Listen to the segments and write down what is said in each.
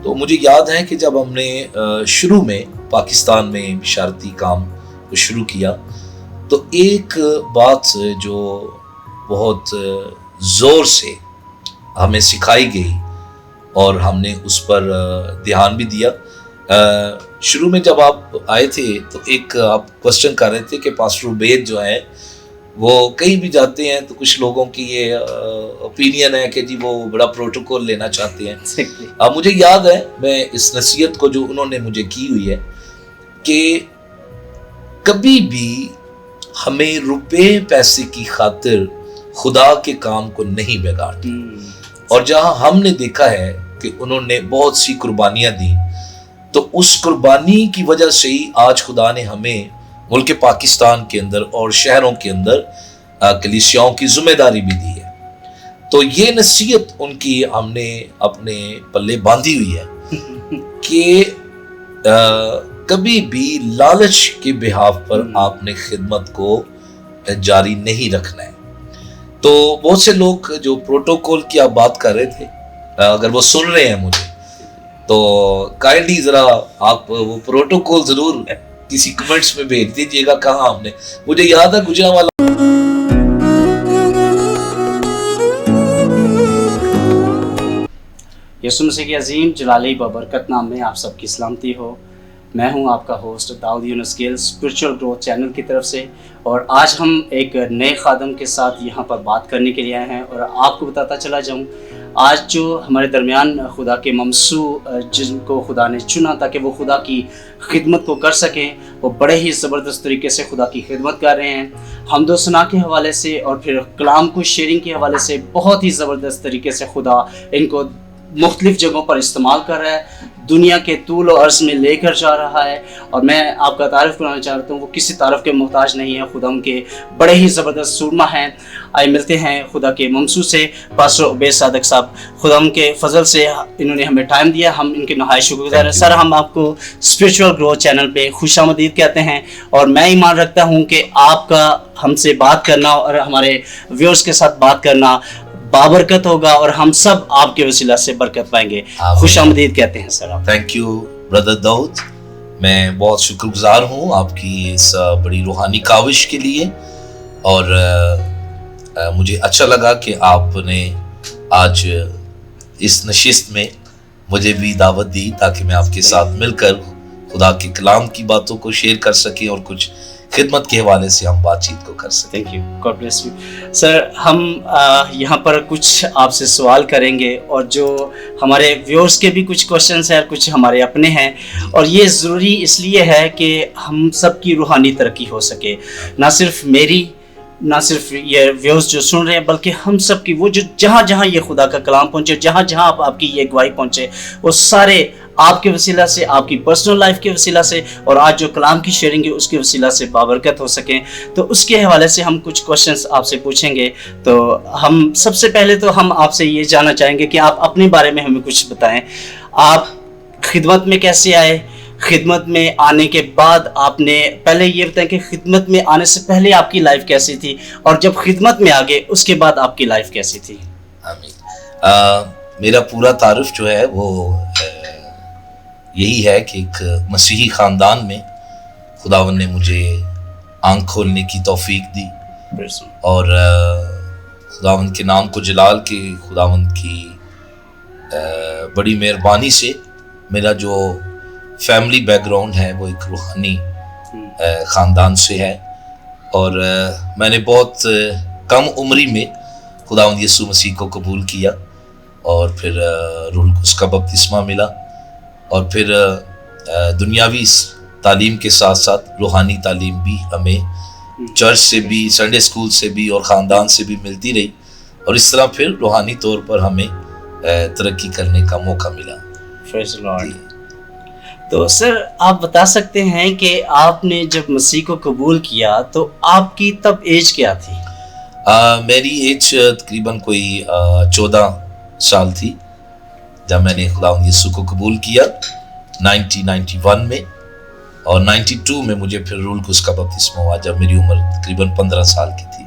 تو مجھے یاد ہے کہ جب ہم نے شروع میں پاکستان میں بشارتی کام کو شروع کیا تو ایک بات جو بہت زور سے ہمیں سکھائی گئی اور ہم نے اس پر دھیان بھی دیا. شروع میں جب آپ آئے تھے تو ایک آپ کوسچن کر رہے تھے کہ پاسٹر عبید جو ہیں وہ کہیں بھی جاتے ہیں تو کچھ لوگوں کی یہ اوپینین ہے کہ جی وہ بڑا پروٹوکول لینا چاہتے ہیں. اب مجھے یاد ہے میں اس نصیحت کو جو انہوں نے مجھے کی ہوئی ہے کہ کبھی بھی ہمیں روپے پیسے کی خاطر خدا کے کام کو نہیں بگاڑنا. اور جہاں ہم نے دیکھا ہے کہ انہوں نے بہت سی قربانیاں دیں تو اس قربانی کی وجہ سے ہی آج خدا نے ہمیں ملک پاکستان کے اندر اور شہروں کے اندر کلیسیاؤں کی ذمہ داری بھی دی ہے. تو یہ نصیحت ان کی ہم نے اپنے پلے باندھی ہوئی ہے کہ کبھی بھی لالچ کے بہاف پر آپ نے خدمت کو جاری نہیں رکھنا ہے. تو بہت سے لوگ جو پروٹوکول کی آپ بات کر رہے تھے اگر وہ سن رہے ہیں مجھے تو کائنڈلی ذرا آپ وہ پروٹوکول ضرور کسی کمنٹس میں بھیج دیجیے گا کہاں ہم نے. مجھے یاد ہے گجرانوالہ یسوع مسیح کے عظیم جلالی بابرکت نام میں آپ سب کی سلامتی ہو. میں ہوں آپ کا ہوسٹ داؤد یونس گیل اسپرچول گروتھ چینل کی طرف سے, اور آج ہم ایک نئے خادم کے ساتھ یہاں پر بات کرنے کے لیے آئے ہیں. اور آپ کو بتاتا چلا جاؤں آج جو ہمارے درمیان خدا کے ممسوح جن کو خدا نے چنا تاکہ وہ خدا کی خدمت کو کر سکیں, وہ بڑے ہی زبردست طریقے سے خدا کی خدمت کر رہے ہیں. حمد و ثنا کے حوالے سے اور پھر کلام کو شیئرنگ کے حوالے سے بہت ہی زبردست طریقے سے خدا ان کو مختلف جگہوں پر استعمال کر رہا ہے, دنیا کے طول و عرض میں لے کر جا رہا ہے. اور میں آپ کا تعارف کرانا چاہتا ہوں, وہ کسی تعارف کے محتاج نہیں ہے, خدا ان کے بڑے ہی زبردست سورما ہیں. آئے ملتے ہیں خدا کے ممسوح سے, پاسٹر عبید صادق صاحب. خدا ان کے فضل سے انہوں نے ہمیں ٹائم دیا, ہم ان کے نہایت شکر گزار ہیں. سر ہم آپ کو اسپرچول گروتھ چینل پہ خوش آمدید کہتے ہیں, اور میں ایمان رکھتا ہوں کہ آپ کا ہم سے بات کرنا اور ہمارے ویورز کے ساتھ بات کرنا بابرکت ہوگا, اور ہم سب آپ کے وسیلہ سے برکت پائیں گے. خوش آمدید کہتے ہیں سر. تھینک یو بردر داؤد, میں بہت شکر گزار ہوں آپ کی اس بڑی روحانی کاوش کے لیے, اور مجھے اچھا لگا کہ آپ نے آج اس نشست میں مجھے بھی دعوت دی تاکہ میں آپ کے ساتھ مل کر خدا کے کلام کی باتوں کو شیئر کر سکیں اور کچھ خدمت کے حوالے سے ہم بات چیت کو کر سکیں. Thank you, God bless you. Sir ہم یہاں پر کچھ آپ سے سوال کریں گے, اور جو ہمارے ویورز کے بھی کچھ کوشچنس ہیں, کچھ ہمارے اپنے ہیں, اور یہ ضروری اس لیے ہے کہ ہم سب کی روحانی ترقی ہو سکے. نہ صرف میری, نہ صرف یہ ویورز جو سن رہے ہیں, بلکہ ہم سب کی, وہ جو جہاں جہاں یہ خدا کا کلام پہنچے, جہاں جہاں آپ کی یہ گواہی پہنچے, وہ سارے آپ کے وسیلہ سے, آپ کی پرسنل لائف کے وسیلہ سے, اور آج جو کلام کی شیئرنگ ہے اس کے وسیلہ سے بابرکت ہو سکیں. تو اس کے حوالے سے ہم کچھ کوشچنس آپ سے پوچھیں گے. تو ہم سب سے پہلے تو ہم آپ سے یہ جاننا چاہیں گے کہ آپ اپنے بارے میں ہمیں کچھ بتائیں. آپ خدمت میں کیسے آئے, خدمت میں آنے کے بعد آپ نے, پہلے یہ بتائیں کہ خدمت میں آنے سے پہلے آپ کی لائف کیسی تھی, اور جب خدمت میں آگے اس کے بعد آپ کی لائف کیسی تھی. آمین. میرا پورا تعارف جو ہے وہ یہی ہے کہ ایک مسیحی خاندان میں خداوند نے مجھے آنکھ کھولنے کی توفیق دی, اور خداوند کے نام کو جلال کے خداوند کی بڑی مہربانی سے میرا جو فیملی بیک گراؤنڈ ہے وہ ایک روحانی خاندان سے ہے. اور میں نے بہت کم عمری میں خداوند یسوع مسیح کو قبول کیا, اور پھر روح القدس کا بپتسمہ ملا, اور پھر دنیاوی تعلیم کے ساتھ ساتھ روحانی تعلیم بھی ہمیں چرچ سے بھی, سنڈے اسکول سے بھی اور خاندان سے بھی ملتی رہی, اور اس طرح پھر روحانی طور پر ہمیں ترقی کرنے کا موقع ملا. پریز دی لارڈ. تو سر آپ بتا سکتے ہیں کہ آپ نے جب مسیح کو قبول کیا تو آپ کی تب ایج کیا تھی؟ میری ایج تقریباً کوئی 14 سال تھی جب میں نے خداوند یسوع کو قبول کیا 1991 میں, اور 92 میں مجھے پھر روح القدس کا بپتسمہ ہوا جب میری عمر تقریباً 15 سال کی تھی.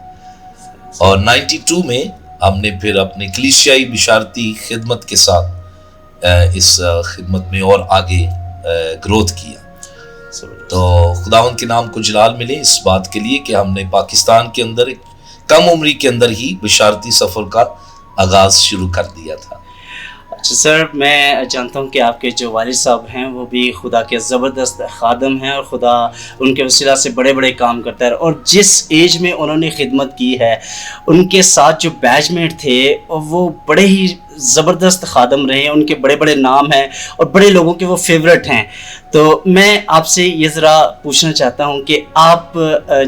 اور 92 میں ہم نے پھر اپنے کلیسیائی بشارتی خدمت کے ساتھ اس خدمت میں اور آگے گروتھ کیا. تو خداوند کے نام کو جلال ملے اس بات کے لیے کہ ہم نے پاکستان کے اندر ایک کم عمری کے اندر ہی بشارتی سفر کا آغاز شروع کر دیا تھا. اچھا سر، میں جانتا ہوں کہ آپ کے جو والد صاحب ہیں وہ بھی خدا کے زبردست خادم ہیں، اور خدا ان کے وسیلہ سے بڑے بڑے کام کرتا ہے، اور جس ایج میں انہوں نے خدمت کی ہے ان کے ساتھ جو بیچ میٹ تھے وہ بڑے ہی زبردست خادم رہے ہیں، ان کے بڑے بڑے نام ہیں اور بڑے لوگوں کے وہ فیورٹ ہیں. تو میں آپ سے یہ ذرا پوچھنا چاہتا ہوں کہ آپ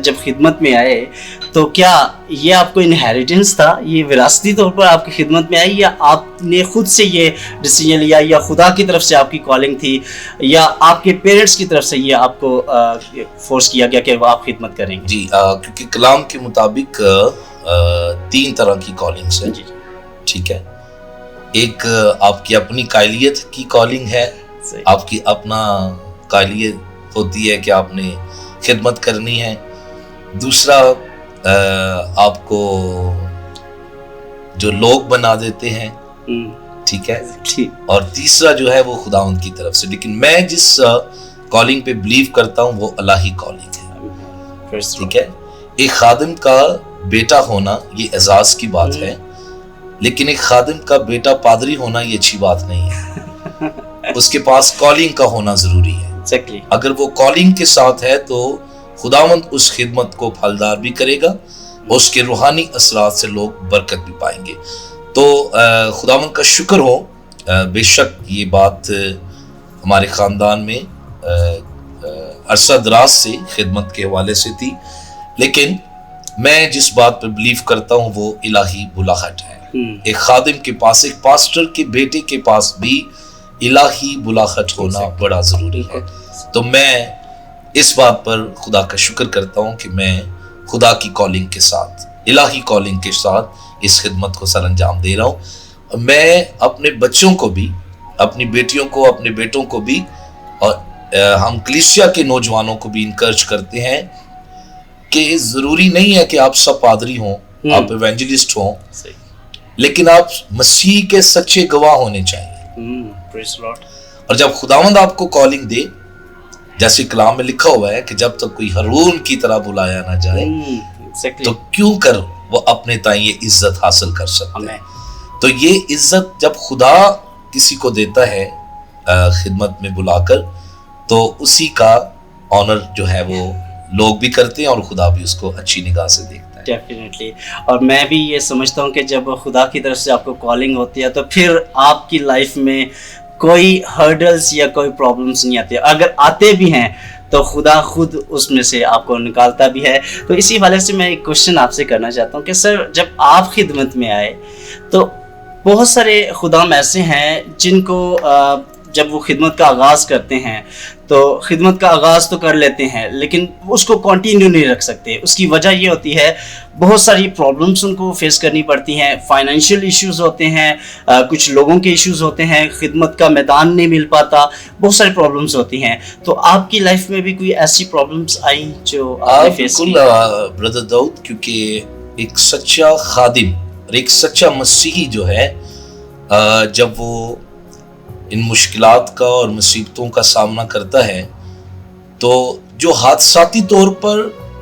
جب خدمت میں آئے تو کیا یہ آپ کو انہیریٹنس تھا، یہ وراثتی طور پر آپ کی خدمت میں آئی، یا آپ نے خود سے یہ ڈیسیجن لیا، یا خدا کی طرف سے آپ کی کالنگ تھی، یا آپ کے پیرنٹس کی طرف سے یہ آپ کو فورس کیا گیا کہ وہ آپ خدمت کریں گے؟ جی، کیونکہ کلام کے مطابق 3 طرح کی کالنگس ہیں. جی، ٹھیک ہے. ایک آپ کی اپنی قائلیت کی کالنگ ہے، آپ کی اپنا قائلیت ہوتی ہے کہ آپ نے خدمت کرنی ہے. دوسرا آپ کو جو لوگ بنا دیتے ہیں، ٹھیک ہے. اور تیسرا جو ہے وہ خداوند کی طرف سے. لیکن میں جس کالنگ پہ بلیو کرتا ہوں وہ الہی کالنگ ہے. ٹھیک ہے. ایک خادم کا بیٹا ہونا یہ اعزاز کی بات ہے، لیکن ایک خادم کا بیٹا پادری ہونا یہ اچھی بات نہیں ہے. اس کے پاس کالنگ کا ہونا ضروری ہے. اگر وہ کالنگ کے ساتھ ہے تو خداوند اس خدمت کو پھلدار بھی کرے گا، اور اس کے روحانی اثرات سے لوگ برکت بھی پائیں گے. تو خداوند کا شکر ہو، بے شک یہ بات ہمارے خاندان میں عرصہ دراز سے خدمت کے حوالے سے تھی، لیکن میں جس بات پر بلیو کرتا ہوں وہ الہی بلاہٹ ہے. ایک خادم کے پاس، ایک پاسٹر کے بیٹے کے پاس بھی الہی بلاہٹ ہونا بڑا ضروری ہے. تو میں اس بات پر خدا کا شکر کرتا ہوں کہ میں خدا کی کالنگ کے ساتھ، الہی کالنگ کے ساتھ اس خدمت کو سر انجام دے رہا ہوں. میں اپنے بچوں کو بھی، اپنی بیٹیوں کو، اپنے بیٹوں کو بھی، اور ہم کلیسیا کے نوجوانوں کو بھی انکرج کرتے ہیں کہ ضروری نہیں ہے کہ آپ سب پادری ہوں، آپ ایونجلسٹ ہوں، لیکن آپ مسیح کے سچے گواہ ہونے چاہیے. اور جب خداوند آپ کو کالنگ دے، جیسے کلام میں لکھا ہوا ہے کہ جب تک کوئی ہارون کی طرح بلایا نہ جائے تو کیوں کر وہ اپنے تائیں یہ عزت حاصل کر سکتے ہیں. تو یہ عزت جب خدا کسی کو دیتا ہے خدمت میں بلا کر، تو اسی کا آنر جو ہے وہ لوگ بھی کرتے ہیں اور خدا بھی اس کو اچھی نگاہ سے دیکھتا ہے. ڈیفینیٹلی. اور میں بھی یہ سمجھتا ہوں کہ جب خدا کی طرف سے آپ کو کالنگ ہوتی ہے تو پھر آپ کی لائف میں کوئی ہرڈلز یا کوئی پرابلمس نہیں آتے. اگر آتے بھی ہیں تو خدا خود اس میں سے آپ کو نکالتا بھی ہے. تو اسی حوالے سے میں ایک کوشچن آپ سے کرنا چاہتا ہوں کہ سر، جب آپ خدمت میں آئے تو بہت سارے خدام ایسے ہیں جن کو جب وہ خدمت کا آغاز کرتے ہیں تو خدمت کا آغاز تو کر لیتے ہیں لیکن اس کو کنٹینیو نہیں رکھ سکتے. اس کی وجہ یہ ہوتی ہے بہت ساری پرابلمس ان کو فیس کرنی پڑتی ہیں، فائنینشیل ایشوز ہوتے ہیں، کچھ لوگوں کے ایشوز ہوتے ہیں، خدمت کا میدان نہیں مل پاتا، بہت ساری پرابلمس ہوتی ہیں. تو آپ کی لائف میں بھی کوئی ایسی پرابلمس آئیں جو آپ نے فیس کی؟ برادر داؤد، کیونکہ ایک سچا خادم اور ایک سچا مسیحی جو ہے، جب وہ ان مشکلات کا اور مصیبتوں کا سامنا کرتا ہے تو جو حادثاتی طور پر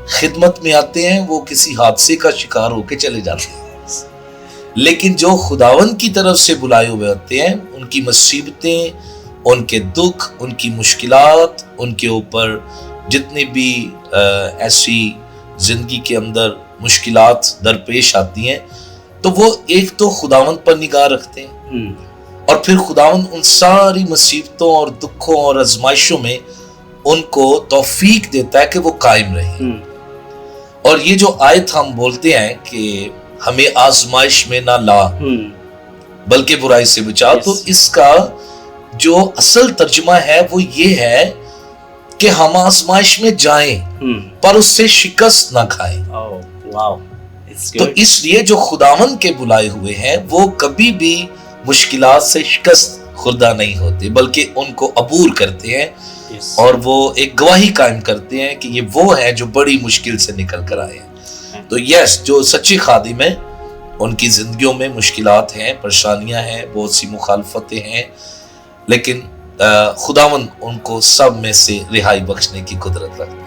خدمت میں آتے ہیں وہ کسی حادثے کا شکار ہو کے چلے جاتے ہیں، لیکن جو خداوند کی طرف سے بلائے ہوئے ہوتے ہیں ان کی مصیبتیں، ان کے دکھ، ان کی مشکلات، ان کے اوپر جتنی بھی ایسی زندگی کے اندر مشکلات درپیش آتی ہیں تو وہ ایک تو خداوند پر نگاہ رکھتے ہیں، اور پھر خداوند ان ساری مصیبتوں اور دکھوں اور آزمائشوں میں ان کو توفیق دیتا ہے کہ وہ قائم رہے. اور یہ جو آیت ہم بولتے ہیں کہ ہمیں آزمائش میں نہ لا بلکہ برائی سے بچا، تو اس کا جو اصل ترجمہ ہے وہ یہ ہے کہ ہم آزمائش میں جائیں پر اس سے شکست نہ کھائیں. تو اس لیے جو خداوند کے بلائے ہوئے ہیں وہ کبھی بھی مشکلات سے شکست خوردہ نہیں ہوتے، بلکہ ان کو عبور کرتے ہیں اور وہ ایک گواہی قائم کرتے ہیں کہ یہ وہ ہے جو بڑی مشکل سے نکل کر آئے ہیں. تو جو سچے خادم ہیں ان کی زندگیوں میں مشکلات ہیں، پریشانیاں ہیں، بہت سی مخالفتیں ہیں، लेकिन खुदावन उनको सब में से रिहाई बख्शने की कुदरत रखते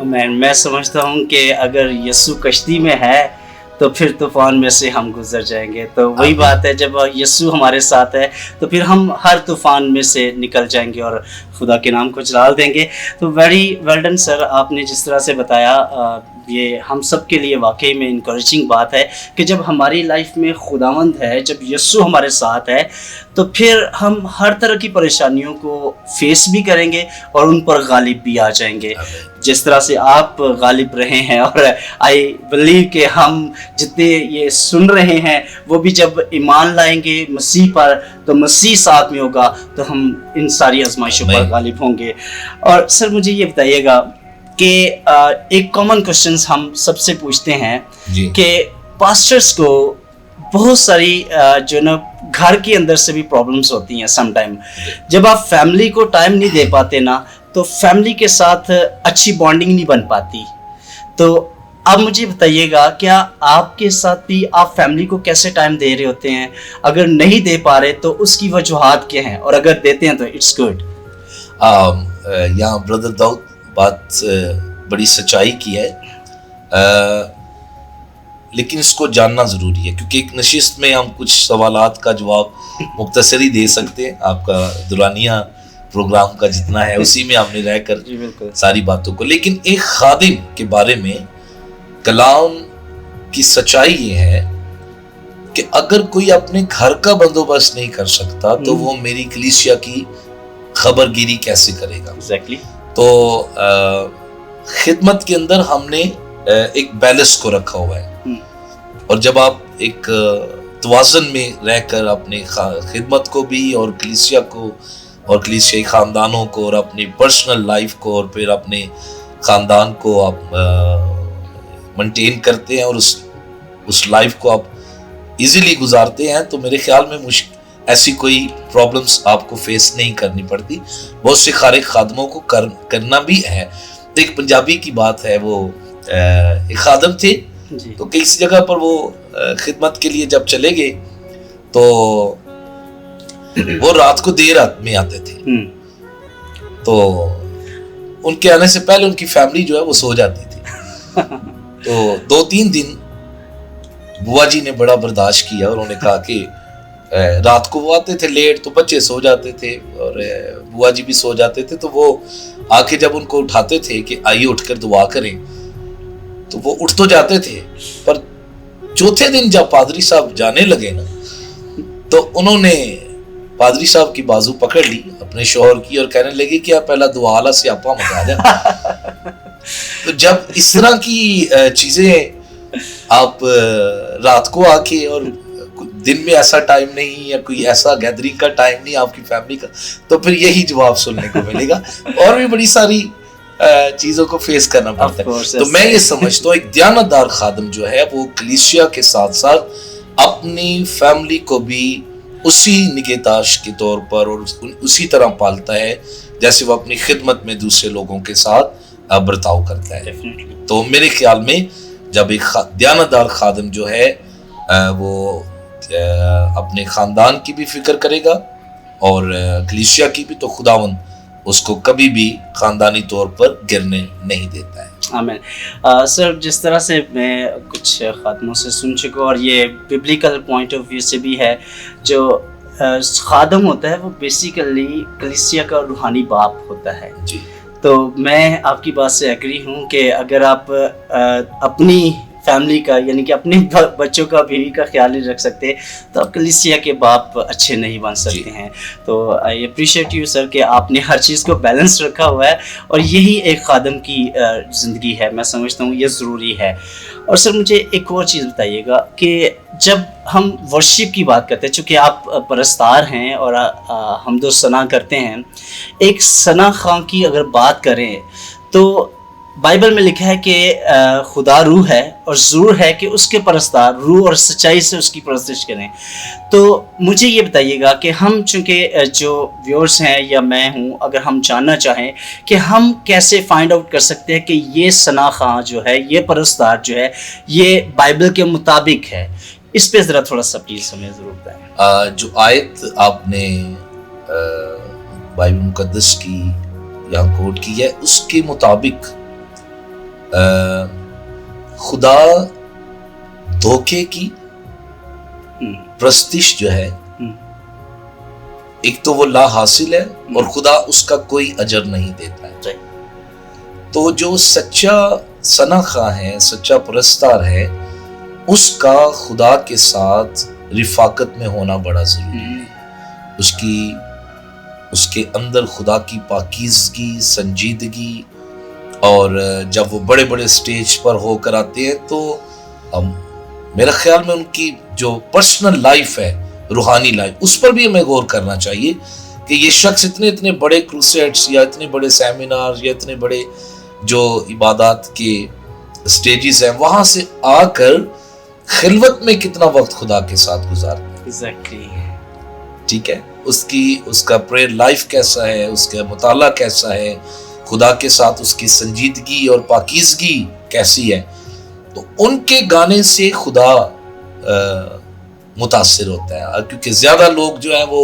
हैं। मैं समझता हूँ कि अगर यीशु कश्ती में है तो फिर तूफान में से हम गुजर जाएंगे। तो वही बात है, जब यीशु हमारे साथ है तो फिर हम हर तूफान में से निकल जाएंगे और खुदा के नाम को जलाल देंगे। तो वेरी वेल डन सर, आपने जिस तरह से बताया ये हम सब के लिए वाकई में इनकरेजिंग बात है कि जब हमारी लाइफ में खुदावंद है, जब यीशु हमारे साथ है, तो फिर हम हर तरह की परेशानियों को फेस भी करेंगे और उन पर गालिब भी आ जाएंगे, जिस तरह से आप गालिब रहे हैं। और आई बिलीव कि हम जितने ये सुन रहे हैं वो भी जब ईमान लाएंगे मसीह पर, तो मसीह साथ में होगा तो हम इन सारी आजमाइशों पर गालिब होंगे। और सर मुझे ये बताइएगा कि एक कॉमन क्वेश्चंस हम सबसे पूछते हैं कि पास्टर्स को बहुत सारी जो ना घर के अंदर से भी प्रॉब्लम्स होती हैं सम टाइम। जब आप फैमिली को टाइम नहीं दे पाते ना, तो फैमिली के साथ अच्छी बॉन्डिंग नहीं बन पाती। तो अब मुझे बताइएगा, क्या आपके साथ भी आप फैमिली को कैसे टाइम दे रहे होते हैं? अगर नहीं दे पा रहे तो उसकी वजूहात क्या हैं, और अगर देते हैं तो इट्स गुड। यहाँ ब्रदर दाऊद बात बड़ी सच्चाई की है, लेकिन इसको जानना ज़रूरी है, क्योंकि एक नशिस्त में हम कुछ सवालात का जवाब मुख्तसरी दे सकते हैं। आपका दुरानिया प्रोग्राम का जितना है उसी में हमने रहकर सारी बातों को, लेकिन एक खादिम के बारे में कलाम की सच्चाई ये है कि अगर कोई अपने घर का बंदोबस्त नहीं कर सकता तो वो मेरी कलीसिया की खबरगिरी कैसे करेगा। Exactly. तो खिदमत के अंदर हमने एक बैलेंस को रखा हुआ है, और जब आप एक तवाज़ुन में रहकर अपने खिदमत को भी और कलीसिया को और कलीसियाई ख़ानदानों को और अपनी पर्सनल लाइफ को और फिर अपने ख़ानदान को आप मेंटेन करते हैं और उस लाइफ को आप इजीली गुजारते हैं, तो मेरे ख्याल में ऐसी कोई प्रॉब्लम्स आपको फेस नहीं करनी पड़ती। बहुत से खारिक खादमों को करना भी है। तो एक पंजाबी की बात है, वो एक खादम थे, तो किसी जगह पर वो खिदमत के लिए जब चले गए तो वो रात को देर रात में आते थे। तो उनके आने से पहले उनकी फैमिली जो है वो सो जाती थी। तो 2-3 दिन बुआ जी ने बड़ा बर्दाश्त किया और उन्होंने कहा कि रात को वो आते थे लेट, तो बच्चे सो जाते थे और बुआ जी भी सो जाते थे। तो वो आके जब उनको उठाते थे कि आइए उठकर दुआ करें, तो वो उठ तो जाते थे, पर चौथे दिन जब पादरी साहब जाने लगे ना, तो उन्होंने पादरी साहब की बाजू पकड़ ली अपने शौहर की और कहने लगे कि आप पहला दुआ वाला स्यापा मचा जा। तो जब इस तरह की चीजें आप रात को आके, और दिन में ऐसा टाइम नहीं या कोई ऐसा गैदरिंग का टाइम नहीं आपकी फैमिली का, तो फिर यही जवाब सुनने को मिलेगा। और भी बड़ी सारी चीजों को फेस करना पड़ता है। तो मैं ये समझता हूँ एक दयानतदार खादम जो है वो कलीसिया के साथ साथ अपनी फैमिली को भी उसी निगहदाश्त के तौर पर और उसी तरह पालता है जैसे वो अपनी खिदमत में दूसरे लोगों के साथ बर्ताव करता है। तो मेरे ख्याल में जब एक दयानतदार खादम जो है वो अपने खानदान की भी फिक्र करेगा और कलीसिया की भी, तो खुदावन उसको कभी भी खानदानी तौर पर गिरने नहीं देता है। आमीन। सर, जिस तरह से मैं कुछ खादमों से सुन चुका और ये बिब्लिकल पॉइंट ऑफ व्यू से भी है, जो खादम होता है वो बेसिकली कलीसिया का रूहानी बाप होता है जी। तो मैं आपकी बात से एग्री हूँ कि अगर आप अपनी फैमिली का यानी कि अपने बच्चों का बीवी का ख्याल नहीं रख सकते तो आप कलीसिया के बाप अच्छे नहीं बन सकते हैं। तो आई अप्रिशिएट यू सर कि आपने हर चीज़ को बैलेंस रखा हुआ है और यही एक खादम की ज़िंदगी है। मैं समझता हूँ ये ज़रूरी है। और सर मुझे एक और चीज़ बताइएगा कि जब हम वर्शिप की बात करते हैं, चूँकि आप परस्तार हैं और हमदो सना करते हैं, एक सना खां की अगर बात करें तो बाइबल में लिखा है कि खुदा रूह है और ज़रूर है कि उसके परस्तार रूह और सच्चाई से उसकी परस्तिश करें। तो मुझे ये बताइएगा कि हम चूँकि जो व्यूअर्स हैं या मैं हूँ, अगर हम जानना चाहें कि हम कैसे फाइंड आउट कर सकते हैं कि ये सना खां जो है, ये परस्तार जो है, ये बाइबल के मुताबिक है, इस पे ज़रा थोड़ा सा प्लीज़ हमें ज़रूर बताएं। जो आयत आपने बाइबल मुकद्दस की यहाँ कोट की है, उसके मुताबिक खुदा धोखे की प्रस्तिश जो है, एक तो वो ला हासिल है और खुदा उसका कोई अजर नहीं देता है। तो जो सच्चा सनाखा है, सच्चा परस्तार है, उसका खुदा के साथ रिफाकत में होना बड़ा जरूरी है। उसके अंदर खुदा की पाकीज़गी, संजीदगी, और जब वो बड़े बड़े स्टेज पर होकर आते हैं तो मेरा ख्याल में उनकी जो पर्सनल लाइफ है, रूहानी लाइफ, उस पर भी हमें गौर करना चाहिए कि ये शख्स इतने बड़े क्रूसेड्स या इतने बड़े सेमिनार या इतने बड़े जो इबादत के स्टेजेस हैं, वहां से आकर खिलवत में कितना वक्त खुदा के साथ गुजारते हैं। एग्जैक्टली। ठीक है, उसका प्रेयर लाइफ कैसा है, उसका मुताला कैसा है, खुदा के साथ उसकी संजीदगी और पाकीज़गी कैसी है, तो उनके गाने से खुदा मुतासिर होता है। क्योंकि ज्यादा लोग जो है वो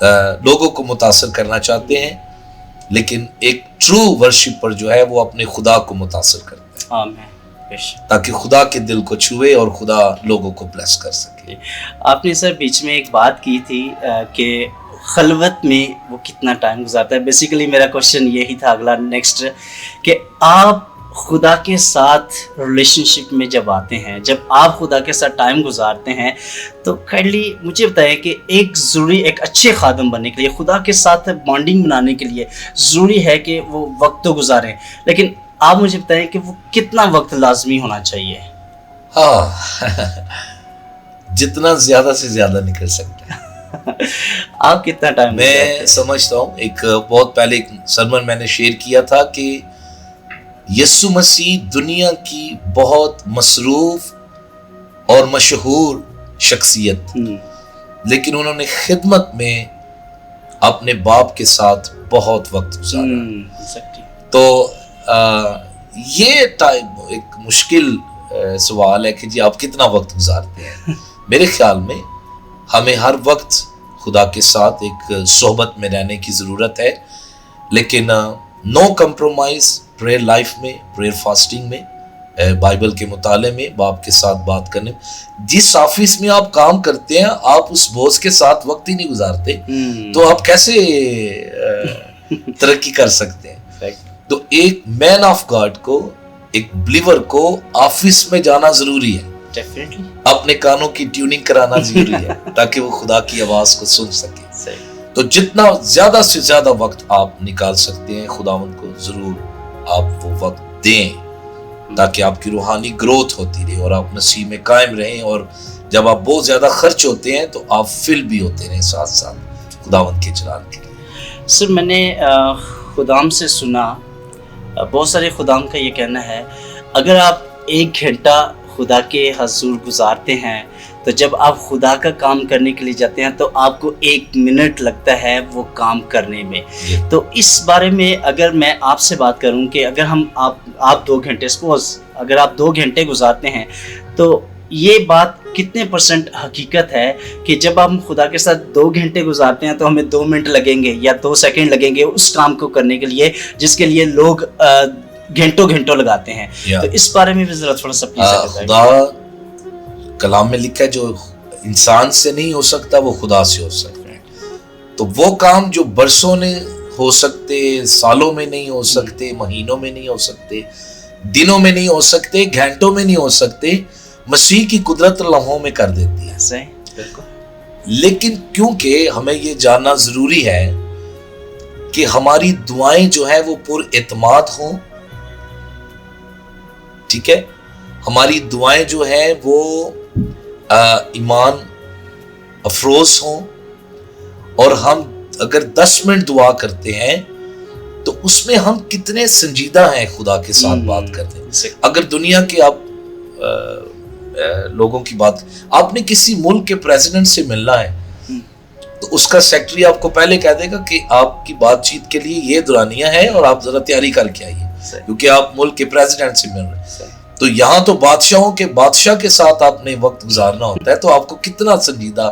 लोगों को मुतासिर करना चाहते हैं, लेकिन एक ट्रू वर्शिपर जो है वो अपने खुदा को मुतासिर करता है। आमीन। ताकि खुदा के दिल को छुए और खुदा लोगों को ब्लेस कर सके। आपने सर बीच में एक बात की थी कि खलवत में वो कितना टाइम गुजारता है। बेसिकली मेरा क्वेश्चन यही था अगला नेक्स्ट, कि आप खुदा के साथ रिलेशनशिप में जब आते हैं, जब आप खुदा के साथ टाइम गुजारते हैं, तो काइंडली मुझे बताएं कि एक अच्छे खादम बनने के लिए, खुदा के साथ बॉन्डिंग बनाने के लिए ज़रूरी है कि वो वक्त तो गुजारें, लेकिन आप मुझे बताएं कि वो कितना वक्त लाजमी होना चाहिए? हाँ जितना ज़्यादा से ज़्यादा निकल सकते हैं। आप कितना टाइम? मैं समझता हूँ, एक बहुत पहले एक सरमन मैंने शेयर किया था कि यीशु मसीह दुनिया की बहुत मसरूफ और मशहूर शख्सियत, लेकिन उन्होंने खिदमत में अपने बाप के साथ बहुत वक्त गुजारा। तो ये टाइम एक मुश्किल सवाल है कि जी आप कितना वक्त गुजारते हैं। मेरे ख्याल में हमें हर वक्त खुदा के साथ एक सोहबत में रहने की ज़रूरत है, लेकिन नो कंप्रोमाइज़ प्रेयर लाइफ में, प्रेयर फास्टिंग में, बाइबल के मुताले में, बाप के साथ बात करने में। जिस ऑफिस में आप काम करते हैं, आप उस बॉस के साथ वक्त ही नहीं गुजारते तो आप कैसे तरक्की कर सकते हैं? तो एक मैन ऑफ गॉड को, एक बिलीवर को ऑफिस में जाना जरूरी है। डेफिनेटली अपने कानों की ट्यूनिंग कराना जरूरी है ताकि वो खुदा की आवाज को सुन सके। तो जितना ज्यादा से ज्यादा वक्त आप निकाल सकते हैं, खुदावंद को जरूर आप वो वक्त दें ताकि आपकी रूहानी ग्रोथ होती रहे और आप मसीह में कायम रहें। और जब आप बहुत ज्यादा खर्च होते हैं तो आप फिल भी होते रहें साथ साथ खुदावंद के जलाल के लिए। सर मैंने खुदाम से सुना, बहुत सारे खुदाम का ये कहना है, अगर आप 1 घंटा खुदा के हजूर गुजारते हैं तो जब आप खुदा का काम करने के लिए जाते हैं तो आपको 1 मिनट लगता है वो काम करने में। तो इस बारे में अगर मैं आपसे बात करूं कि अगर आप 2 घंटे, सपोज अगर आप 2 घंटे गुजारते हैं, तो ये बात कितने % हकीकत है कि जब हम खुदा के साथ 2 घंटे गुजारते हैं तो हमें 2 मिनट लगेंगे या 2 सेकंड लगेंगे उस काम को करने के लिए जिसके लिए लोग घंटों लगाते हैं। तो इस बारे में भी जरा थोड़ा सा प्लीज। खुदा कलाम में लिखा है जो इंसान से नहीं हो सकता वो खुदा से हो सकता है। तो वो काम जो बरसों में हो सकते, सालों में नहीं हो सकते, महीनों में नहीं हो सकते, दिनों में नहीं हो सकते, घंटों में नहीं हो सकते, मसीह की कुदरत लम्हों में कर देती है। सही, बिल्कुल। लेकिन क्योंकि हमें ये जानना जरूरी है कि हमारी दुआएं जो है वो पुर एतमाद हों, ठीक है, हमारी दुआएं जो है वो ईमान अफरोज हों, और हम अगर 10 मिनट दुआ करते हैं तो उसमें हम कितने संजीदा हैं खुदा के साथ बात करते हैं। अगर दुनिया के आप लोगों की बात, आपने किसी मुल्क के प्रेसिडेंट से मिलना है तो उसका सेक्रेटरी आपको पहले कह देगा कि आपकी बातचीत के लिए ये दुरानियां हैं और आप जरा तैयारी करके आइए, क्योंकि आप मुल्क के प्रेसिडेंट से मिल रहे हैं। तो यहाँ तो बादशाहों के बादशाह के साथ आपने वक्त गुजारना होता है, तो आपको कितना संजीदा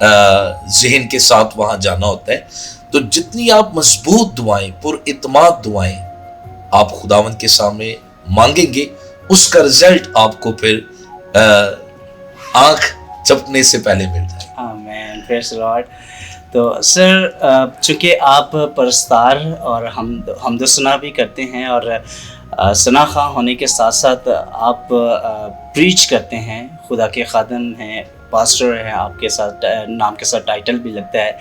ذہن کے ساتھ وہاں جانا ہوتا ہے. تو جتنی آپ مضبوط دعائیں، پر اعتماد دعائیں آپ خداوند کے سامنے مانگیں گے، اس کا رزلٹ آپ کو پھر آنکھ چپنے سے پہلے ملتا ہے. آمین، پریز دی لارڈ. تو سر چونکہ آپ پرستار اور حمد و ثنا بھی کرتے ہیں، اور ثنا خواں ہونے کے ساتھ ساتھ آپ پریچ کرتے ہیں، خدا کے خادم ہیں، پاسٹر ہیں، آپ کے ساتھ نام کے ساتھ ٹائٹل بھی لگتا ہے.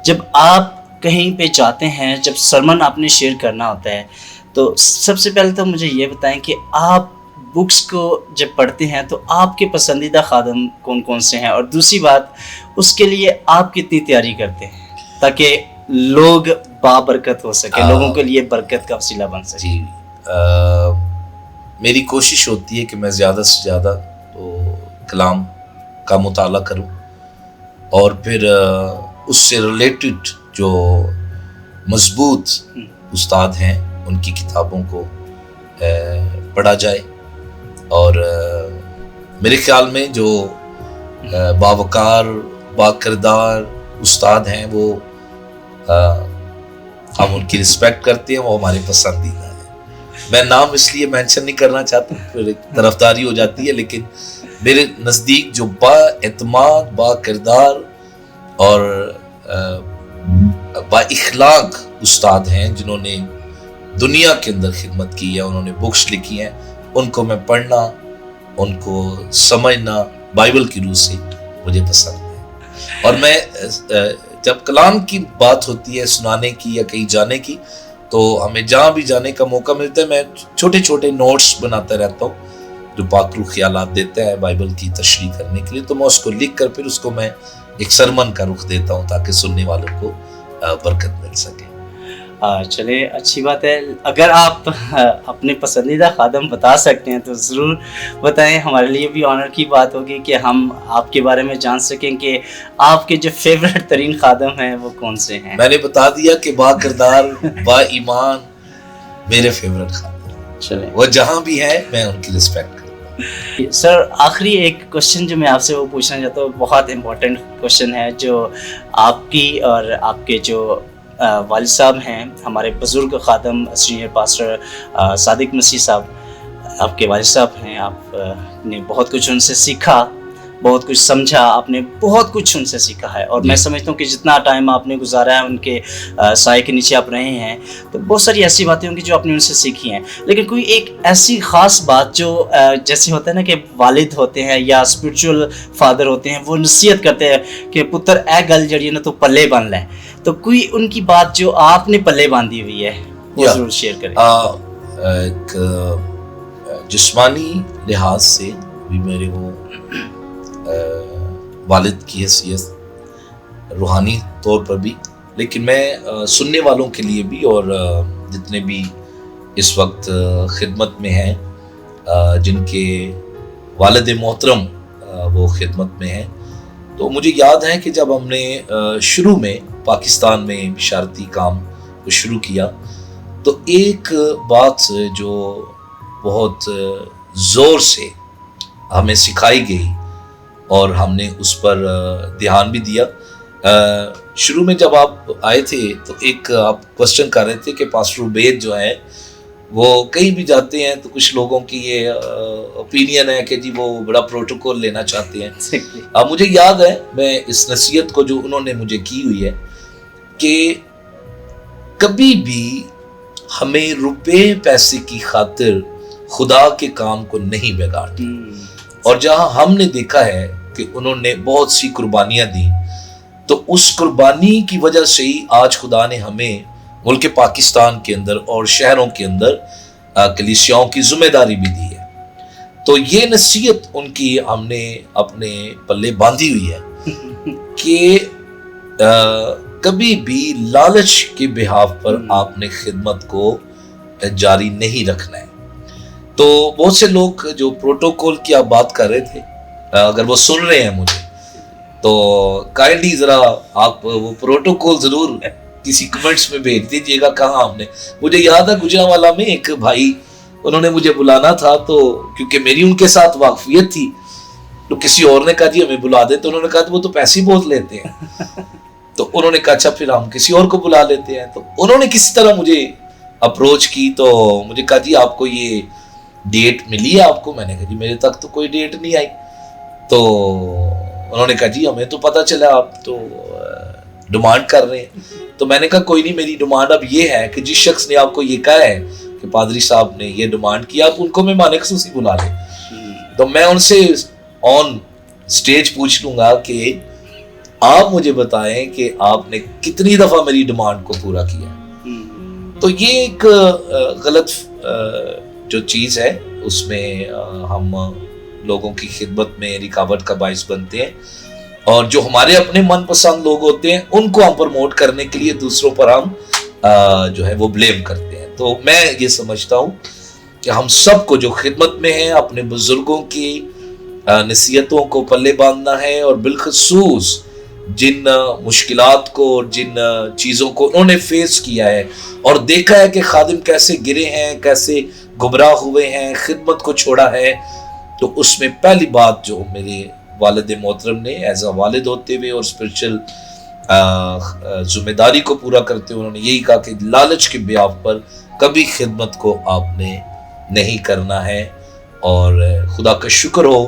جب آپ کہیں پہ جاتے ہیں، جب سرمن آپ نے شیئر کرنا ہوتا ہے، تو سب سے پہلے تو مجھے یہ بتائیں کہ آپ بکس کو جب پڑھتے ہیں تو آپ کے پسندیدہ خادم کون کون سے ہیں، اور دوسری بات اس کے لیے آپ کتنی تیاری کرتے ہیں تاکہ لوگ بابرکت ہو سکے، لوگوں کے لیے برکت کا وسیلہ بن سکے؟ جی، میری کوشش ہوتی ہے کہ میں زیادہ سے زیادہ تو کلام کا مطالعہ کروں، اور پھر اس سے ریلیٹڈ جو مضبوط استاد ہیں ان کی کتابوں کو پڑھا جائے. اور میرے خیال میں جو باوقار با کردار استاد ہیں وہ ہم ان کی رسپیکٹ کرتے ہیں، وہ ہمارے پسندیدہ ہیں. میں نام اس لیے مینشن نہیں کرنا چاہتا، پھر ایک طرفداری ہو جاتی ہے، لیکن میرے نزدیک جو با اعتماد، با کردار اور با اخلاق استاد ہیں، جنہوں نے دنیا کے اندر خدمت کی ہے، انہوں نے بکس لکھی ہیں، ان کو میں پڑھنا، ان کو سمجھنا بائبل کی روح سے مجھے پسند ہے. اور میں جب کلام کی بات ہوتی ہے، سنانے کی یا کہیں جانے کی، تو ہمیں جہاں بھی جانے کا موقع ملتا ہے، میں چھوٹے چھوٹے نوٹس بناتا رہتا ہوں جو پاک روح خیالات دیتا ہے بائبل کی تشریح کرنے کے لیے. تو میں اس کو لکھ کر پھر اس کو میں ایک سرمن کا رخ دیتا ہوں تاکہ سننے والوں کو برکت مل سکے. چلے، اچھی بات ہے. اگر آپ اپنے پسندیدہ خادم بتا سکتے ہیں تو ضرور بتائیں، ہمارے لیے بھی آنر کی بات ہوگی کہ ہم آپ کے بارے میں جان سکیں کہ آپ کے جو فیوریٹ ترین خادم ہیں وہ کون سے ہیں. میں نے بتا دیا کہ با کردار، با ایمان میرے فیوریٹ خادم. چلیں، وہ جہاں بھی ہیں میں ان کی رسپیکٹ کرتا ہوں. سر آخری ایک کوشچن جو میں آپ سے وہ پوچھنا چاہتا ہوں، بہت امپورٹنٹ کوشچن ہے، جو آپ کی اور آپ کے جو والد صاحب ہیں، ہمارے بزرگ خادم سینئر پاسٹر صادق مسیح صاحب، آپ کے والد صاحب ہیں. آپ نے بہت کچھ ان سے سیکھا، بہت کچھ سمجھا، آپ نے بہت کچھ ان سے سیکھا ہے، اور میں سمجھتا ہوں کہ جتنا ٹائم آپ نے گزارا ہے ان کے سائے کے نیچے آپ رہے ہیں، تو بہت ساری ایسی باتیں ہوں گی جو آپ نے ان سے سیکھی ہیں. لیکن کوئی ایک ایسی خاص بات جو جیسے ہوتا ہے نا کہ والد ہوتے ہیں یا اسپرچول فادر ہوتے ہیں، وہ نصیحت کرتے ہیں کہ پتر اے گل جڑی ہے نا تو پلے بن لے، تو کوئی ان کی بات جو آپ نے پلے باندھی ہوئی ہے وہ ضرور شیئر کریں. ایک جسمانی لحاظ سے بھی میرے وہ والد کی حیثیت، روحانی طور پر بھی، لیکن میں سننے والوں کے لیے بھی، اور جتنے بھی اس وقت خدمت میں ہیں جن کے والد محترم وہ خدمت میں ہیں، تو مجھے یاد ہے کہ جب ہم نے شروع میں پاکستان میں بشارتی کام کو شروع کیا، تو ایک بات جو بہت زور سے ہمیں سکھائی گئی اور ہم نے اس پر دھیان بھی دیا. شروع میں جب آپ آئے تھے تو ایک آپ کوسچن کر رہے تھے کہ پاسٹر عبید جو ہیں وہ کہیں بھی جاتے ہیں تو کچھ لوگوں کی یہ اوپینین ہے کہ جی وہ بڑا پروٹوکول لینا چاہتے ہیں. اب مجھے یاد ہے میں اس نصیحت کو جو انہوں نے مجھے کی ہوئی ہے کہ کبھی بھی ہمیں روپے پیسے کی خاطر خدا کے کام کو نہیں بگاڑنا. اور جہاں ہم نے دیکھا ہے کہ انہوں نے بہت سی قربانیاں دیں، تو اس قربانی کی وجہ سے ہی آج خدا نے ہمیں ملک پاکستان کے اندر اور شہروں کے اندر کلیسیاؤں کی ذمہ داری بھی دی ہے. تو یہ نصیحت ان کی ہم نے اپنے پلے باندھی ہوئی ہے کہ کبھی بھی لالچ کے بہاف پر آپ نے خدمت کو جاری نہیں رکھنا ہے. تو بہت سے لوگ جو پروٹوکول کی آپ بات کر رہے تھے، اگر وہ سن رہے ہیں مجھے تو کائنڈلی ذرا آپ وہ پروٹوکول ضرور کسی کمنٹس میں بھیج دیجیے گا کہاں ہم نے. مجھے یاد ہے گجرانوالہ میں ایک بھائی، انہوں نے مجھے بلانا تھا، تو کیونکہ میری ان کے ساتھ واقفیت تھی तो किसी और ने कहा जी हमें बुला दे, तो उन्होंने कहा वो तो पैसे ही बहुत लेते हैं। तो उन्होंने कहा अच्छा फिर हम किसी और को बुला लेते हैं। तो उन्होंने किसी तरह मुझे अप्रोच की, तो मुझे कहा जी आपको ये डेट मिली है आपको? मैंने कहा जी मेरे तक तो कोई डेट नहीं आई। तो उन्होंने कहा जी हमें तो पता चला आप तो डिमांड कर रहे हैं। तो मैंने कहा कोई नहीं, मेरी डिमांड अब ये है कि जिस शख्स ने आपको ये कहा है कि पादरी साहब ने ये डिमांड किया, आप उनको मैं माने खसूसी बुला लें। तो मैं उनसे ऑन स्टेज पूछ लूंगा कि आप मुझे बताएं कि आपने कितनी दफा मेरी डिमांड को पूरा किया। तो ये एक गलत जो चीज है उसमें हम लोगों की खिदमत में रुकावट का बाइस बनते हैं, और जो हमारे अपने मनपसंद लोग होते हैं उनको हम प्रमोट करने के लिए दूसरों पर हम जो है वो ब्लेम करते हैं। तो मैं ये समझता हूँ कि हम सबको जो खिदमत में है अपने बुजुर्गों की नसीहतों को पल्ले बांधना है, और बिलखसूस जिन मुश्किलात को और जिन चीज़ों को उन्होंने फेस किया है और देखा है कि खादिम कैसे गिरे हैं, कैसे गुमराह हुए हैं, खिदमत को छोड़ा है, तो उसमें पहली बात जो मेरे वालिद मोहतरम ने एज अ वालिद होते हुए और स्पिरिचुअल जिम्मेदारी को पूरा करते हुए उन्होंने यही कहा कि लालच के ब्याह पर कभी खिदमत को आपने नहीं करना है। और खुदा का शुक्र हो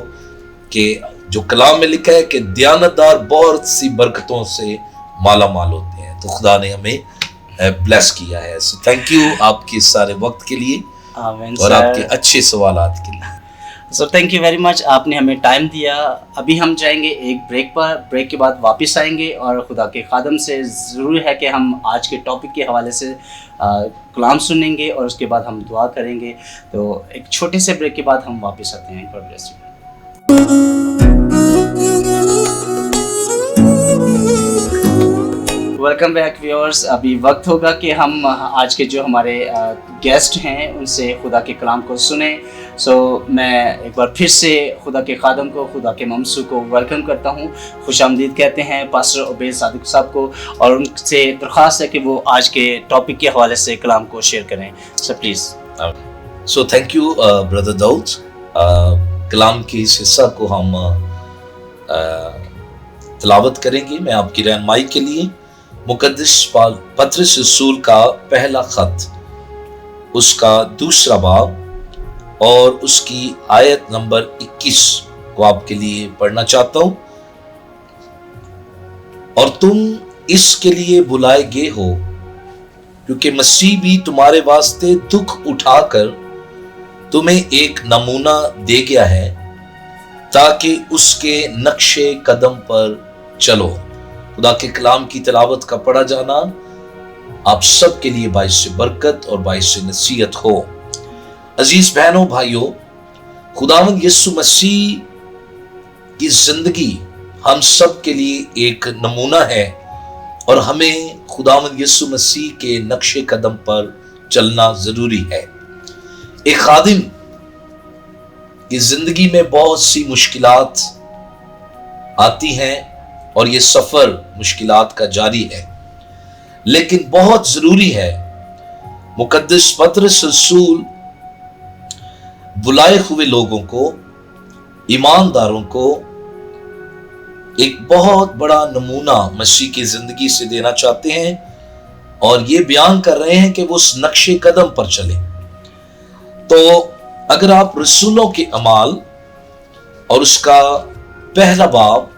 कि जो कलाम में लिखा है कि दयानतदार बहुत सी बरकतों से माला माल होते हैं, तो खुदा ने हमें ब्लेस किया है। सो थैंक यू आपके सारे वक्त के लिए और आपके अच्छे सवालात के लिए। सो थैंक यू वेरी मच, आपने हमें टाइम दिया। अभी हम जाएंगे एक ब्रेक पर, ब्रेक के बाद वापस आएंगे और खुदा के खादम से ज़रूर है कि हम आज के टॉपिक के हवाले से कलाम सुनेंगे और उसके बाद हम दुआ करेंगे। तो एक छोटे से ब्रेक के बाद हम वापस आते हैं। God bless you. Welcome back viewers. अभी वक्त होगा कि हम आज के जो हमारे गेस्ट हैं उनसे खुदा के कलाम को सुने। सो मैं एक बार फिर से खुदा के खादम को, खुदा के ममसू को वेलकम करता हूँ, खुशामदीद कहते हैं पास्टर उबैद सादिक साहब को, और उनसे दरख्वास्त है कि वो आज के टॉपिक के हवाले से कलाम को शेयर करें। So please. So thank you brother Dawood. कलाम की इस हिस्सा को हम तिलावत करेंगे। मैं आपकी रहनुमाई के लिए मुकद्दस पतरस रसूल का पहला खत, उसका दूसरा बाब और उसकी आयत नंबर 21 को आपके लिए पढ़ना चाहता हूं। और तुम इसके लिए बुलाए गए हो क्योंकि मसीह भी तुम्हारे वास्ते दुख उठाकर तुम्हें एक नमूना दे गया है ताकि उसके नक्शे कदम पर चलो। खुदा के कलाम की तिलावत का पढ़ा जाना आप सब के लिए बाइस से बरकत और बाइस से नसीहत हो। अजीज बहनों भाइयों, खुदावंद यीशु मसीह की जिंदगी हम सब के लिए एक नमूना है और हमें खुदावंद यीशु मसीह के नक्शे कदम पर चलना जरूरी है। एक खादिम की जिंदगी में बहुत सी मुश्किलात आती हैं और ये सफर मुश्किलात का जारी है, लेकिन बहुत जरूरी है मुकद्दस पतरस रसूल बुलाए हुए लोगों को, ईमानदारों को एक बहुत बड़ा नमूना मसीह की जिंदगी से देना चाहते हैं और ये बयान कर रहे हैं कि वो उस नक्शे कदम पर चले। तो अगर आप रसूलों के अमाल और उसका पहला बाब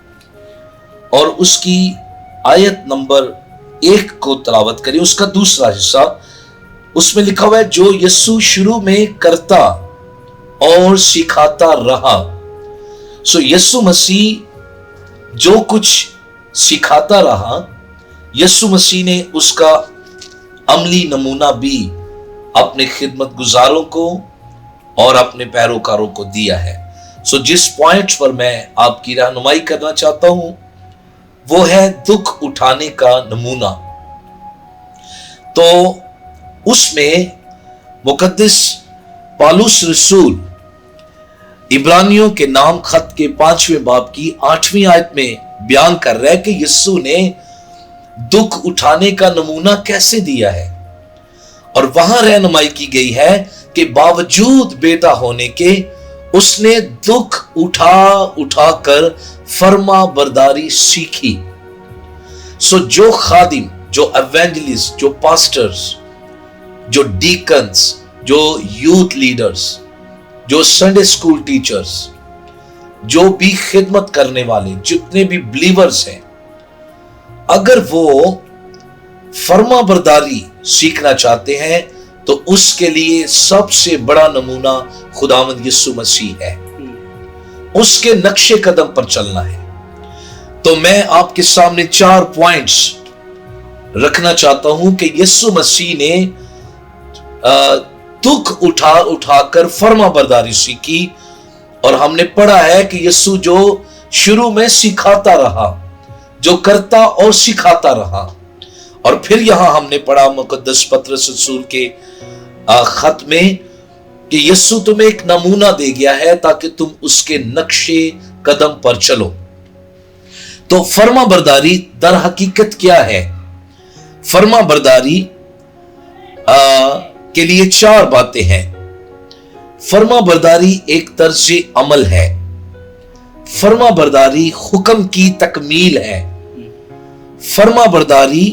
और उसकी आयत नंबर 1 को तिलावत करें, उसका दूसरा हिस्सा, उसमें लिखा हुआ है जो यीशु शुरू में करता और सिखाता रहा। सो यीशु मसीह जो कुछ सिखाता रहा, यीशु मसीह ने उसका अमली नमूना भी अपने खिदमत गुजारों को और अपने पैरोकारों को दिया है। सो जिस पॉइंट पर मैं आपकी रहनुमाई करना चाहता हूं वो है दुख उठाने का नमूना। तो उसमें मुकद्दस पौलुस रसूल इब्रानियों के नाम खत के 5वें बाब की 8वीं आयत में बयान कर रहा है कि यीशु ने दुख उठाने का नमूना कैसे दिया है, और वहां रहनुमाई की गई है कि बावजूद बेटा होने के اس نے دکھ اٹھا کر فرما برداری سیکھی. سو جو خادم، جو ایونجلسٹ، جو پاسٹرز، جو ڈیکنز، جو یوتھ لیڈرز، جو سنڈے سکول ٹیچرز، جو بھی خدمت کرنے والے، جتنے بھی بلیورز ہیں، اگر وہ فرما برداری سیکھنا چاہتے ہیں تو اس کے لیے سب سے بڑا نمونہ خداوند یسوع مسیح ہے. اس کے نقش قدم پر چلنا ہے. تو میں آپ کے سامنے 4 پوائنٹس رکھنا چاہتا ہوں کہ یسوع مسیح نے دکھ اٹھا کر فرما برداری سیکھی. اور ہم نے پڑھا ہے کہ یسوع جو شروع میں سکھاتا رہا، جو کرتا اور سکھاتا رہا. اور پھر یہاں ہم نے پڑھا مقدس پطرس رسول کے خط میں کہ یسوع تمہیں ایک نمونہ دے گیا ہے تاکہ تم اس کے نقش قدم پر چلو. تو فرما برداری در حقیقت کیا ہے؟ فرما برداری کے لیے 4 باتیں ہیں. فرما برداری ایک طرز عمل ہے. فرما برداری حکم کی تکمیل ہے. فرما برداری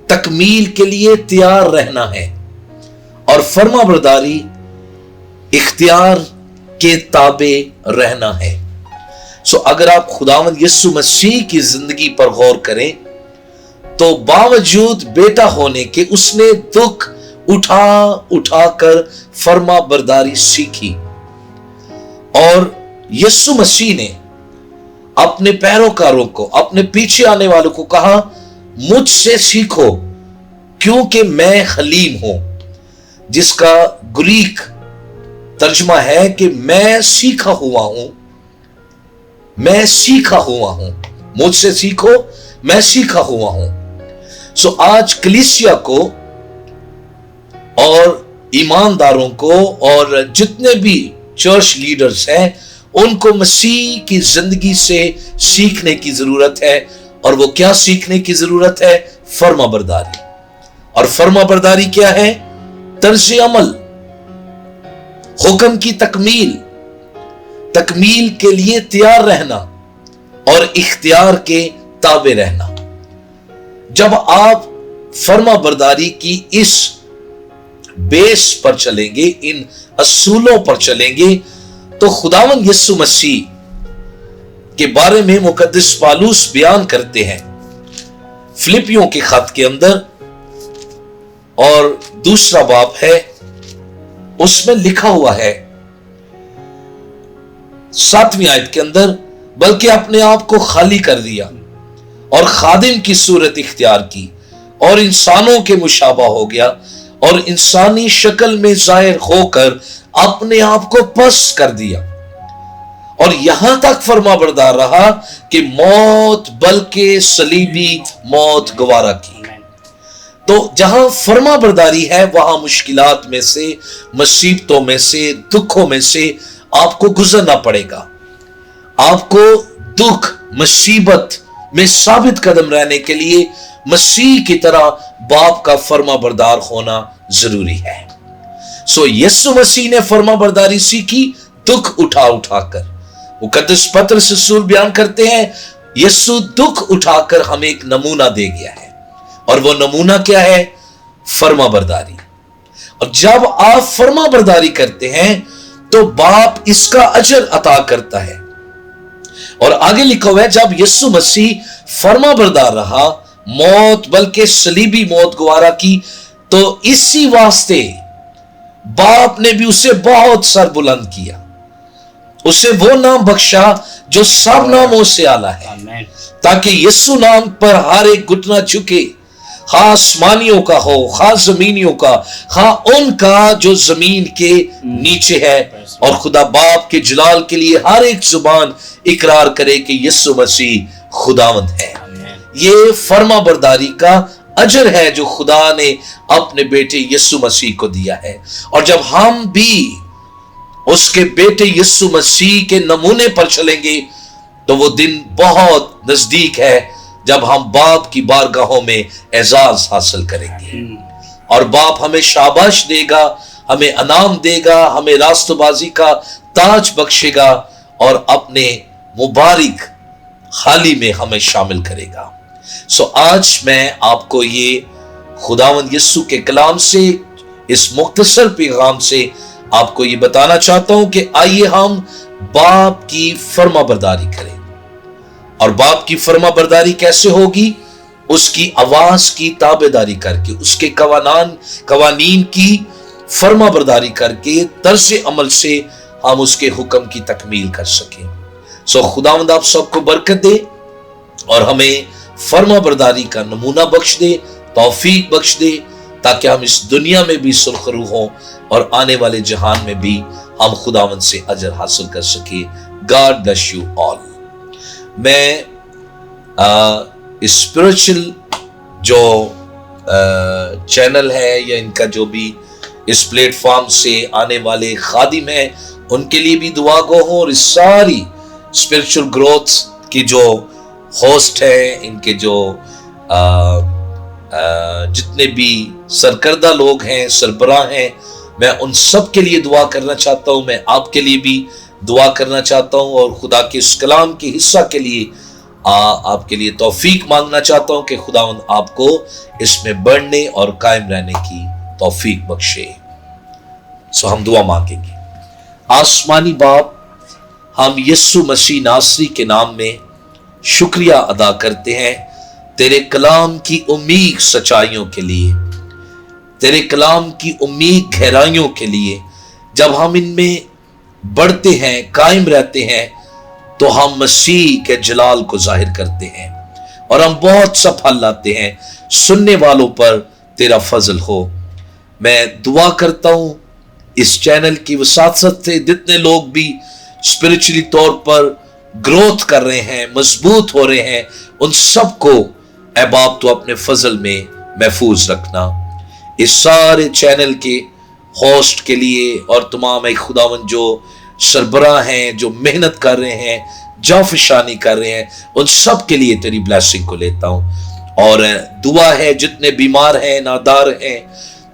تکمیل کے لیے تیار رہنا ہے. اور فرما برداری اختیار کے تابع رہنا ہے. سو اگر آپ خداوند یسوع مسیح کی زندگی پر غور کریں تو باوجود بیٹا ہونے کے اس نے دکھ اٹھا کر فرما برداری سیکھی. اور یسوع مسیح نے اپنے پیروکاروں کو، اپنے پیچھے آنے والوں کو کہا مجھ سے سیکھو کیونکہ میں حلیم ہوں، جس کا گریک ترجمہ ہے کہ میں سیکھا ہوا ہوں. میں سیکھا ہوا ہوں، مجھ سے سیکھو، میں سیکھا ہوا ہوں. سو آج کلیسیا کو اور ایمانداروں کو اور جتنے بھی چرچ لیڈرز ہیں ان کو مسیح کی زندگی سے سیکھنے کی ضرورت ہے. اور وہ کیا سیکھنے کی ضرورت ہے؟ فرما برداری. اور فرما برداری کیا ہے؟ طرز عمل، حکم کی تکمیل کے لیے تیار رہنا اور اختیار کے تابع رہنا. جب آپ فرما برداری کی اس بیس پر چلیں گے، ان اصولوں پر چلیں گے، تو خداوند یسوع مسیح کے بارے میں مقدس پالوس بیان کرتے ہیں فلپیوں کے خط کے اندر، اور 2 باب ہے، اس میں لکھا ہوا ہے 7ویں آیت کے اندر، بلکہ اپنے آپ کو خالی کر دیا اور خادم کی صورت اختیار کی اور انسانوں کے مشابہ ہو گیا اور انسانی شکل میں ظاہر ہو کر اپنے آپ کو پست کر دیا اور یہاں تک فرما بردار رہا کہ موت بلکہ صلیبی موت گوارا کی. تو جہاں فرما برداری ہے وہاں مشکلات میں سے، مصیبتوں میں سے، دکھوں میں سے آپ کو گزرنا پڑے گا. آپ کو دکھ مصیبت میں ثابت قدم رہنے کے لیے مسیح کی طرح باپ کا فرما بردار ہونا ضروری ہے. سو یسوع مسیح نے فرما برداری سیکھی دکھ اٹھا کر. مقدس پطرس رسول بیان کرتے ہیں یسوع دکھ اٹھا کر ہمیں ایک نمونہ دے گیا ہے، اور وہ نمونہ کیا ہے؟ فرما برداری. اور جب آپ فرما برداری کرتے ہیں تو باپ اس کا اجر عطا کرتا ہے. اور آگے لکھا ہوا ہے جب یسوع مسیح فرما بردار رہا، موت بلکہ صلیبی موت گوارا کی، تو اسی واسطے باپ نے بھی اسے بہت سر بلند کیا، اسے وہ نام بخشا جو سب ناموں سے اعلیٰ ہے، تاکہ یسوع نام پر ہر ایک گھٹنا جھکے، خواہ آسمانیوں کا ہو، خواہ زمینیوں کا، خواہ ان کا جو زمین کے نیچے ہے، اور خدا باپ کے جلال کے لیے ہر ایک زبان اقرار کرے کہ یسوع مسیح خداوند ہے. یہ فرما برداری کا اجر ہے جو خدا نے اپنے بیٹے یسوع مسیح کو دیا ہے. اور جب ہم بھی اس کے بیٹے یسوع مسیح کے نمونے پر چلیں گے تو وہ دن بہت نزدیک ہے جب ہم باپ کی بارگاہوں میں اعزاز حاصل کریں گے، اور باپ ہمیں شاباش دے گا، ہمیں انعام دے گا، ہمیں راست بازی کا ताज बख्शेगा और अपने मुबारक हाली में हमें शामिल करेगा। सो आज मैं आपको ये खुदावंद यीशु के कलाम से, इस मुख्तसर पैगाम से आपको ये बताना चाहता हूं कि आइए हम बाप की फर्माबरदारी करें। और बाप की फर्माबरदारी कैसे होगी? उसकी आवाज की ताबेदारी करके, उसके कवानीन की फर्माबरदारी करके, तर्ज अमल से हम उसके हुक्म की तकमील कर सकें। सो खुदावंद आप सबको बरकत दे और हमें फर्माबरदारी का नमूना बख्श दे, तौफीक बख्श दे, ताकि हम इस दुनिया में भी सुरखरू हों और आने वाले जहान में भी हम खुदावंद से अजर हासिल कर सके। God bless you all. मैं स्पिरिचुअल जो चैनल है या इनका जो भी इस प्लेटफॉर्म से आने वाले खादिम हैं, उनके लिए भी दुआ गो हूं, और इस सारी स्पिरिचुअल ग्रोथ की जो होस्ट है, इनके जो जितने भी सरकर्दा लोग हैं, सरबराह हैं, मैं उन सब के लिए दुआ करना चाहता हूं। मैं आपके लिए भी दुआ करना चाहता हूं और खुदा के इस कलाम के हिस्सा के लिए आपके लिए तौफीक मांगना चाहता हूं कि खुदावंद आपको इसमें बढ़ने और कायम रहने की तौफीक बख्शे। सो हम दुआ मांगेंगे। आसमानी बाप, हम यीशु मसीह नासरी के नाम में शुक्रिया अदा करते हैं तेरे कलाम की उम्मीद सच्चाइयों के लिए, तेरे कलाम की उम्मीद गहराइयों के लिए। जब हम इनमें बढ़ते हैं, कायम रहते हैं, तो हम मसीह के जलाल को जाहिर करते हैं और हम बहुत सा फल लाते हैं। सुनने वालों पर तेरा फजल हो। मैं दुआ करता हूं इस चैनल की वसात से जितने लोग भी स्पिरिचुअली तौर पर ग्रोथ कर रहे हैं, मजबूत हो रहे हैं, उन सबको ऐ बाप तो अपने फजल में महफूज रखना। इस सारे चैनल के होस्ट के लिए और तमाम एक खुदावन जो सरबराह हैं, जो मेहनत कर रहे हैं, जाफिशानी कर रहे हैं, उन सब के लिए तेरी ब्लेसिंग को लेता हूं। और दुआ है जितने बीमार हैं, नादार हैं,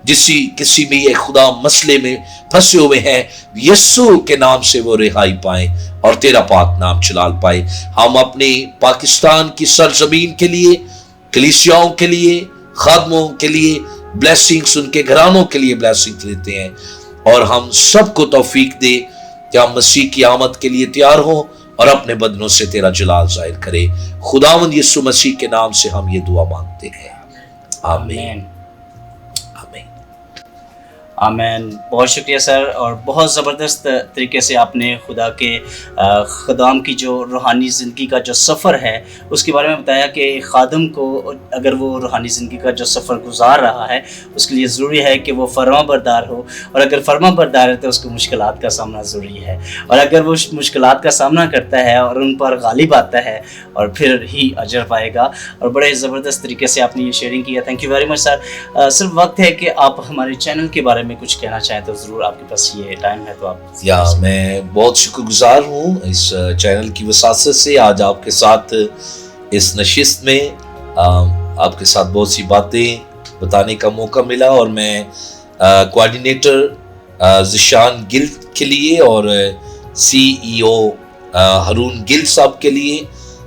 किसी भी एक खुदा मसले में फंसे हुए हैं, यीशु के नाम से वो रिहाई पाए और तेरा पाक नाम चलाल पाए। हम अपने पाकिस्तान की सरजमीन के लिए, कलीसियाओं के लिए, खादमों के लिए ब्लेसिंग्स, उनके घरानों के लिए ब्लेसिंग्स लेते हैं और हम सबको तौफीक दे कि हम मसीह की आमद के लिए तैयार हो और अपने बदनों से तेरा जलाल जाहिर करे। खुदावंद यीशु मसीह के नाम से हम ये दुआ मांगते हैं, आमीन। आमीन। बहुत शुक्रिया सर, और बहुत ज़बरदस्त तरीके से आपने खुदा के ख़ुदाम की जो रूहानी ज़िंदगी का जो सफ़र है उसके बारे में बताया कि खादम को अगर वो रूहानी ज़िंदगी का जो सफ़र गुजार रहा है उसके लिए ज़रूरी है कि वो फर्माबरदार हो, और अगर फर्माबरदार है तो उसको मुश्किलात का सामना ज़रूरी है, और अगर वो मुश्किलात का सामना करता है और उन पर गालिब आता है और फिर ही अजर पाएगा। और बड़े ज़बरदस्त तरीके से आपने ये शेयरिंग किया। Thank you very much sir. सिर्फ वक्त है कि आप हमारे चैनल के बारे में कुछ कहना चाहें तो ज़रूर, आपके पास ये टाइम है तो आप। मैं बहुत शुक्रगुजार हूँ इस चैनल की वसासत से आज आपके साथ इस नशिस्त में आपके साथ बहुत सी बातें बताने का मौका मिला, और मैं कोऑर्डिनेटर ज़िशान गिल के लिए और CEO हारून गिल साहब के लिए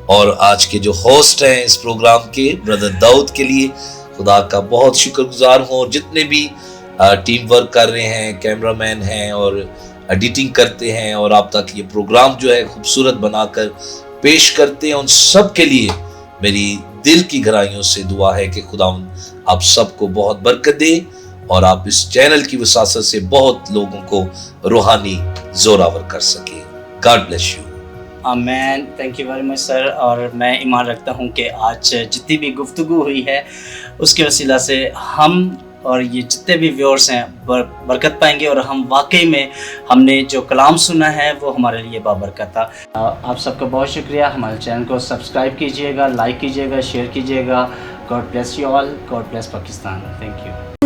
और आज के जो होस्ट हैं इस प्रोग्राम के ब्रदर दाऊद के लिए खुदा का बहुत शुक्रगुजार हूँ। और जितने भी टीम वर्क कर रहे हैं, कैमरामैन हैं और एडिटिंग करते हैं और आप तक ये प्रोग्राम जो है खूबसूरत बनाकर पेश करते हैं, उन सब के लिए मेरी दिल की गहराइयों से दुआ है कि खुदावंद आप सबको बहुत बरकत दे और आप इस चैनल की वसासत से बहुत लोगों को रूहानी जोरावर कर सके। God bless you. आमीन। Thank you very much sir. और मैं ईमान रखता हूँ कि आज जितनी भी गुफ्तगू हुई है उसके वसीला से हम और ये जितने भी व्यूअर्स हैं बरकत पाएंगे, और हम वाकई में हमने जो कलाम सुना है वो हमारे लिए बाबरकत था। आप सबका बहुत शुक्रिया। हमारे चैनल को सब्सक्राइब कीजिएगा, लाइक कीजिएगा, शेयर कीजिएगा। God bless you all. God bless Pakistan. Thank you.